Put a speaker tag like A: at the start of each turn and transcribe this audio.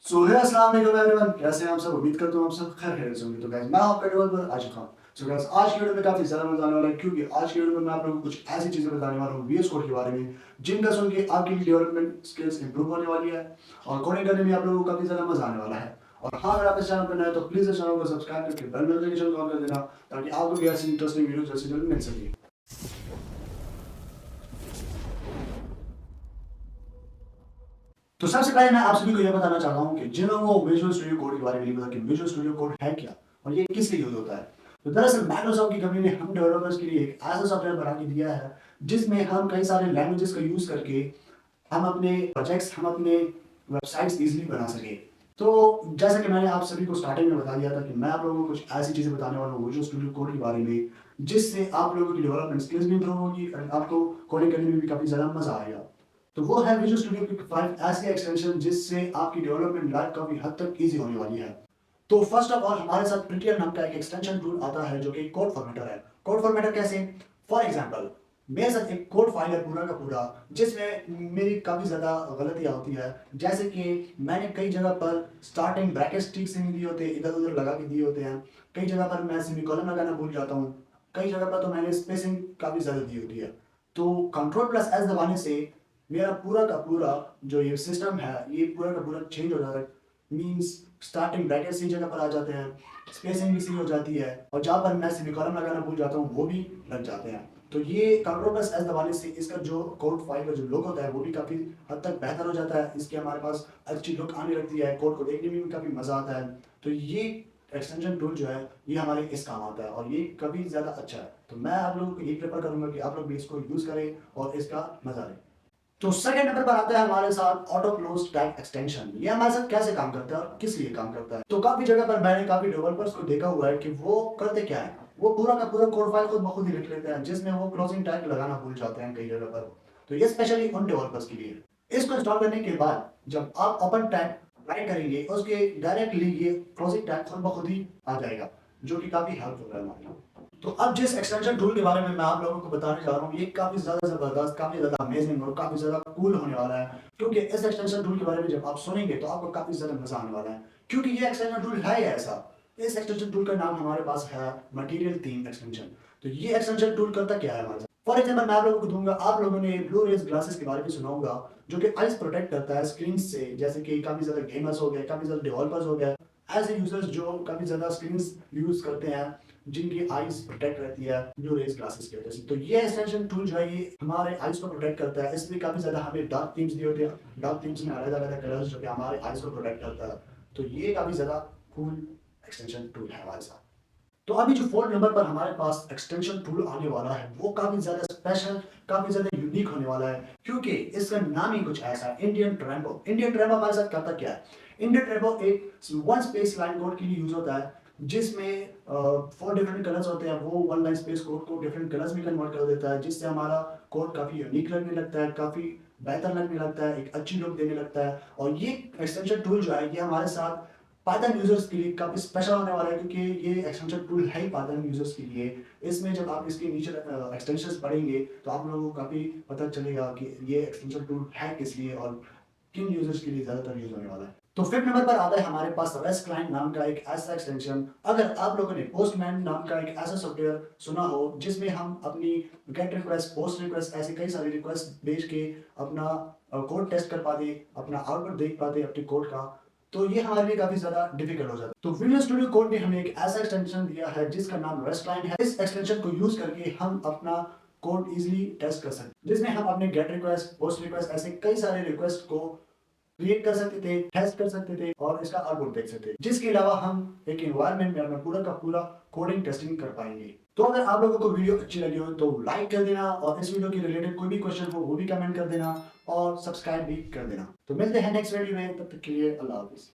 A: सो है अस्सलाम वालेकुम एवरीवन, कैसे हैं आप सब। उम्मीद करता हूँ आप सब खैर खैरियत से होंगे। तो गाइस मैं आपका डेवलपर आजिफ खान। सो गाइस आज की वीडियो में काफी ज्यादा मजा आने वाला है, क्योंकि आज की वीडियो में मैं आप लोगों को कुछ ऐसी चीजें बताने वाला हूँ वीएस कोड के बारे में, जिनका सुन के आपकी डेवलपमेंट स्किल्स इंप्रूव होने वाली है और कोडिंग करने में आप लोगों को काफी ज्यादा मजा आने वाला है। और हाँ, अगर आप इस चैनल पर नए हैं तो प्लीज इस चैनल को सब्सक्राइब करके बेल नोटिफिकेशन को ऑन कर देना, ताकि आपको भी ऐसी इंटरेस्टिंग वीडियो जल्द से जल्द मिल सके। तो सबसे पहले मैं आप सभी को यह बताना चाहता हूँ कि जिन लोगों को विजुअल स्टूडियो कोड के बारे में नहीं पता कि विजुअल स्टूडियो कोड है क्या और ये किस लिए यूज होता है, तो दरअसल माइक्रोसॉफ्ट की कंपनी ने हम डेवलपर्स के लिए एक ऐसा सॉफ्टवेयर बना के दिया है जिसमें हम कई सारे लैंग्वेजेस का यूज करके हम अपने प्रोजेक्ट्स, हम अपने वेबसाइट्स इजीली बना सके। तो जैसा कि मैंने आप सभी को स्टार्टिंग में बता दिया था कि मैं आप लोगों को कुछ ऐसी चीजें बताने वाला हूँ विजुअल स्टूडियो कोड के बारे में, जिससे आप लोगों की डेवलपमेंट स्किल्स भी इंप्रूव होगी और आपको कोडिंग करने में भी काफी ज्यादा मजा आएगा। तो वो है विजुअल स्टूडियो की 5 ऐसे एक्सटेंशन जिससे आपकी डेवलपमेंट लाइफ काफी हद तक इजी होने वाली है। तो फर्स्ट ऑफ ऑल हमारे साथ प्रिटियर नाम का एक एक्सटेंशन टूल आता है जो कि कोड फॉर्मेटर है। कोड फॉर्मेटर कैसे? फॉर एग्जांपल, मेरे साथ एक कोड फाइल है पूरा का पूरा, जिसमें मेरी काफी ज्यादा गलतियां होती है। जैसे कि मैंने कई जगह पर स्टार्टिंग ब्रैकेट्स ठीक से नहीं दिए होते, इधर उधर लगा के दिए होते हैं। कई जगह पर मैं सेमीकोलन लगाना भूल जाता हूँ। कई जगह पर तो मैंने स्पेसिंग काफी ज्यादा दी होती है। तो कंट्रोल प्लस एस दबाने से मेरा पूरा का पूरा जो ये सिस्टम है, ये पूरा का पूरा चेंज हो जाता है। मींस स्टार्टिंग ब्रैकेट सही जगह पर आ जाते हैं, स्पेसिंग भी सही हो जाती है, और जहाँ पर मैं सेमीकोलन लगाना भूल जाता हूँ वो भी लग जाते हैं। तो ये कंट्रोल प्लस एस दबाने से इसका जो कोड फाइल का जो लुक होता है वो भी काफ़ी हद तक बेहतर हो जाता है। इसके हमारे पास अच्छी लुक आने लगती है, कोड को देखने में भी काफ़ी मज़ा आता है। तो ये एक्सटेंशन टूल जो है ये हमारे इस काम आता है और ये काफ़ी ज़्यादा अच्छा है। तो मैं आप लोगों को ये प्रेफर करूंगा कि आप लोग भी इसको यूज़ करें और इसका मज़ा लें। तो सेकंड नंबर पर आता है हमारे साथ ऑटो क्लोज टैग एक्सटेंशन। ये हमारे साथ कैसे काम करता है और किस लिए काम करता है? तो काफी जगह पर मैंने काफी डेवलपर्स को देखा हुआ है कि वो करते क्या है, वो पूरा का पूरा कोड फाइल खुद ब खुद ही लिख लेते हैं, जिसमें वो क्लोजिंग टैग लगाना भूल जाते हैं कई जगह पर। तो ये स्पेशली उन डेवलपर्स के लिए है। इसको इंस्टॉल करने के बाद जब आप ओपन टैग राइट करेंगे, उसके डायरेक्टली ये क्लोजिंग टैग खुद ब खुद ही आ जाएगा, जो कि काफी हेल्पफुल है हमारे लिए। तो अब जिस एक्सटेंशन टूल के बारे में मैं आप लोगों को बताने जा रहा हूँ, ये काफी ज्यादा जबरदस्त, काफी ज्यादा अमेजिंग और काफी ज्यादा कूल होने वाला है। क्योंकि इस एक्सटेंशन टूल के बारे में जब आप सुनेंगे तो आपको काफी ज्यादा मजा आने वाला है, क्योंकि ये एक्सटेंशन टूल है ही ऐसा। इस एक्सटेंशन टूल का नाम हमारे पास है मटेरियल थीम एक्सटेंशन। तो ये एक्सटेंशन टूल करता क्या है हमारे साथ? फॉर एग्जाम्पल मैं आप लोगों को दूंगा, आप लोगों ने ब्लू रेज ग्लासेस के बारे में सुना होगा, जो कि आइस प्रोटेक्ट करता है स्क्रीन से। जैसे कि काफी ज्यादा गेमर्स हो गए, काफी ज्यादा डेवलपर्स हो गए, ऐसे यूजर्स जो काफी ज्यादा स्क्रीन यूज करते हैं, जिनकी आईज प्रोटेक्ट रहती है ब्लू रेज ग्लासेस की वजह से। तो ये एक्सटेंशन टूल जो है ये हमारे आईज को प्रोटेक्ट करता है। इसलिए काफी ज्यादा हमें डार्क थीम्स दिए होते हैं, डार्क थीम्स में अलग अलग कलर्स जो कि हमारे आईज को प्रोटेक्ट करता है। तो ये काफी ज्यादा कूल एक्सटेंशन टूल है हमारे साथ। तो अभी जो फोर्थ नंबर पर हमारे पास एक्सटेंशन टूल आने वाला है वो काफी ज्यादा स्पेशल, काफी ज्यादा यूनिक होने वाला है, क्योंकि इसका नाम ही कुछ ऐसा है, इंडियन ट्रेम्बो। इंडियन ट्रेम्बो हमारे साथ करता क्या है? इंडियन ट्रेम्बो एक वन स्पेस लाइन कोड के लिए यूज होता है, जिसमें 4 डिफरेंट कलर्स होते हैं। वो वन लाइन स्पेस कोड को डिफरेंट कलर्स में कन्वर्ट कर देता है, जिससे हमारा कोड काफी यूनिक लगने लगता है, काफी बेहतर लगने लगता है, एक अच्छी लुक देने लगता है। और ये एक्सटेंशन टूल जो है ये हमारे साथ पाइथन यूजर्स के लिए काफी स्पेशल होने वाला है, क्योंकि ये एक्सटेंशन टूल है ही पाइथन यूजर्स के लिए। इसमें जब आप इसके नीचे एक्सटेंशंस पढ़ेंगे तो आप लोगों को काफी पता चलेगा कि ये एक्सटेंशन टूल है किस लिए और किन यूजर्स के लिए ज्यादातर यूज होने वाला है। तो फिफ्थ नंबर पर आता है हमारे पास रेस्ट क्लाइंट नाम का एक ऐसा एक्सटेंशन। अगर आप लोगों ने पोस्टमैन नाम का एक ऐसा सॉफ्टवेयर सुना हो, जिसमें हम अपनी गेट रिक्वेस्ट, पोस्ट रिक्वेस्ट, ऐसे कई सारी रिक्वेस्ट भेज के अपना कोड टेस्ट कर पाते, अपना आउटपुट देख पाते अपने कोड का, तो ये हमारे लिए काफी ज्यादा डिफिकल्ट हो जाता है। तो विजुअल स्टूडियो कोड ने हमें एक ऐसा एक्सटेंशन दिया है जिसका नाम रेस्ट क्लाइंट है। इस एक्सटेंशन को यूज करके हम अपना कोड इजीली टेस्ट कर सकते हैं, जिसमें हम अपने गेट रिक्वेस्ट, पोस्ट रिक्वेस्ट, ऐसे कई सारे रिक्वेस्ट को क्रिएट कर सकते थे, टेस्ट कर सकते थे और इसका आउटपुट देख सकते थे, जिसके अलावा हम एक एनवायरनमेंट में अपना पूरा का पूरा कोडिंग टेस्टिंग कर पाएंगे। तो अगर आप लोगों को वीडियो अच्छी लगी हो तो लाइक कर देना, और इस वीडियो के रिलेटेड कोई भी क्वेश्चन हो वो भी कमेंट कर देना, और सब्सक्राइब भी कर देना। तो मिलते हैं नेक्स्ट वीडियो में, तब तक के लिए अल्लाह हाफिज।